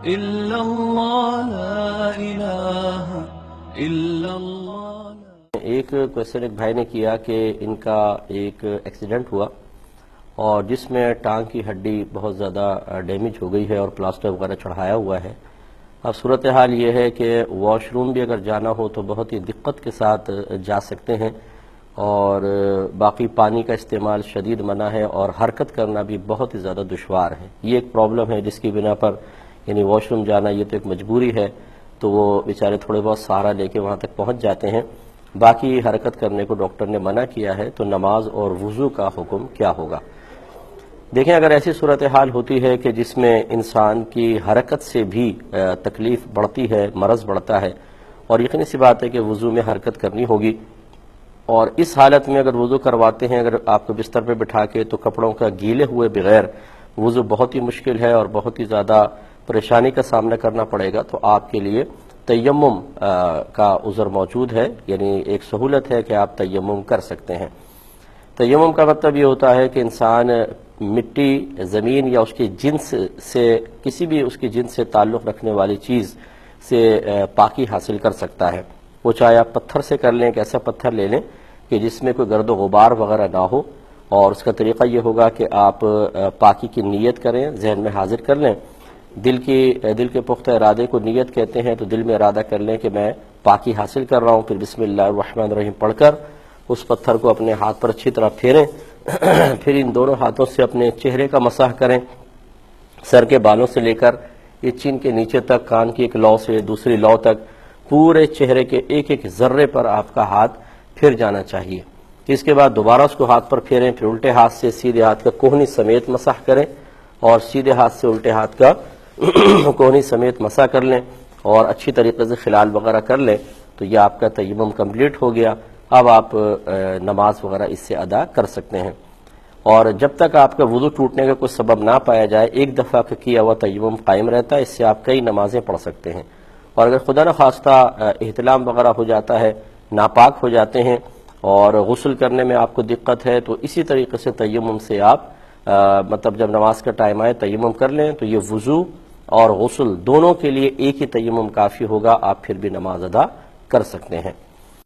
إلا الله لا إله إلا الله. ایک کوشچن ایک بھائی نے کیا کہ ان کا ایک ایکسیڈنٹ ہوا اور جس میں ٹانگ کی ہڈی بہت زیادہ ڈیمیج ہو گئی ہے اور پلاسٹر وغیرہ چڑھایا ہوا ہے. اب صورتحال یہ ہے کہ واش روم بھی اگر جانا ہو تو بہت ہی دقت کے ساتھ جا سکتے ہیں، اور باقی پانی کا استعمال شدید منع ہے، اور حرکت کرنا بھی بہت ہی زیادہ دشوار ہے. یہ ایک پرابلم ہے جس کی بنا پر یعنی واش روم جانا یہ تو ایک مجبوری ہے، تو وہ بیچارے تھوڑے بہت سہارا لے کے وہاں تک پہنچ جاتے ہیں. باقی حرکت کرنے کو ڈاکٹر نے منع کیا ہے، تو نماز اور وضو کا حکم کیا ہوگا؟ دیکھیں، اگر ایسی صورتحال ہوتی ہے کہ جس میں انسان کی حرکت سے بھی تکلیف بڑھتی ہے، مرض بڑھتا ہے، اور یقینی سی بات ہے کہ وضو میں حرکت کرنی ہوگی، اور اس حالت میں اگر وضو کرواتے ہیں اگر آپ کو بستر پہ بٹھا کے، تو کپڑوں کا گیلے ہوئے بغیر وضو بہت ہی مشکل ہے اور بہت ہی زیادہ پریشانی کا سامنا کرنا پڑے گا. تو آپ کے لیے تیمم کا عذر موجود ہے، یعنی ایک سہولت ہے کہ آپ تیمم کر سکتے ہیں. تیمم کا مطلب یہ ہوتا ہے کہ انسان مٹی، زمین یا اس کی جنس سے، کسی بھی اس کی جنس سے تعلق رکھنے والی چیز سے پاکی حاصل کر سکتا ہے. وہ چاہے آپ پتھر سے کر لیں، ایک ایسا پتھر لے لیں کہ جس میں کوئی گرد و غبار وغیرہ نہ ہو، اور اس کا طریقہ یہ ہوگا کہ آپ پاکی کی نیت کریں، ذہن میں حاضر کر لیں. دل کے پختہ ارادے کو نیت کہتے ہیں، تو دل میں ارادہ کر لیں کہ میں پاکی حاصل کر رہا ہوں. پھر بسم اللہ الرحمن الرحیم پڑھ کر اس پتھر کو اپنے ہاتھ پر اچھی طرح پھیریں. پھر ان دونوں ہاتھوں سے اپنے چہرے کا مسح کریں، سر کے بالوں سے لے کر یہ چین کے نیچے تک، کان کی ایک لو سے دوسری لو تک، پورے چہرے کے ایک ایک ذرے پر آپ کا ہاتھ پھر جانا چاہیے. اس کے بعد دوبارہ اس کو ہاتھ پر پھیریں، پھر الٹے ہاتھ سے سیدھے ہاتھ کا کوہنی سمیت مسح کریں، اور سیدھے ہاتھ سے الٹے ہاتھ کا کوہنی سمیت مسح کر لیں، اور اچھی طریقے سے خلال وغیرہ کر لیں. تو یہ آپ کا تیمم کمپلیٹ ہو گیا. اب آپ نماز وغیرہ اس سے ادا کر سکتے ہیں. اور جب تک آپ کا وضو ٹوٹنے کا کوئی سبب نہ پایا جائے، ایک دفعہ کا کیا ہوا تیمم قائم رہتا ہے. اس سے آپ کئی نمازیں پڑھ سکتے ہیں. اور اگر خدا نخواستہ احتلام وغیرہ ہو جاتا ہے، ناپاک ہو جاتے ہیں، اور غسل کرنے میں آپ کو دقت ہے، تو اسی طریقے سے تیمم سے آپ مطلب جب نماز کا ٹائم آئے تیمم کر لیں. تو یہ وضو اور غسل دونوں کے لیے ایک ہی تیمم کافی ہوگا، آپ پھر بھی نماز ادا کر سکتے ہیں.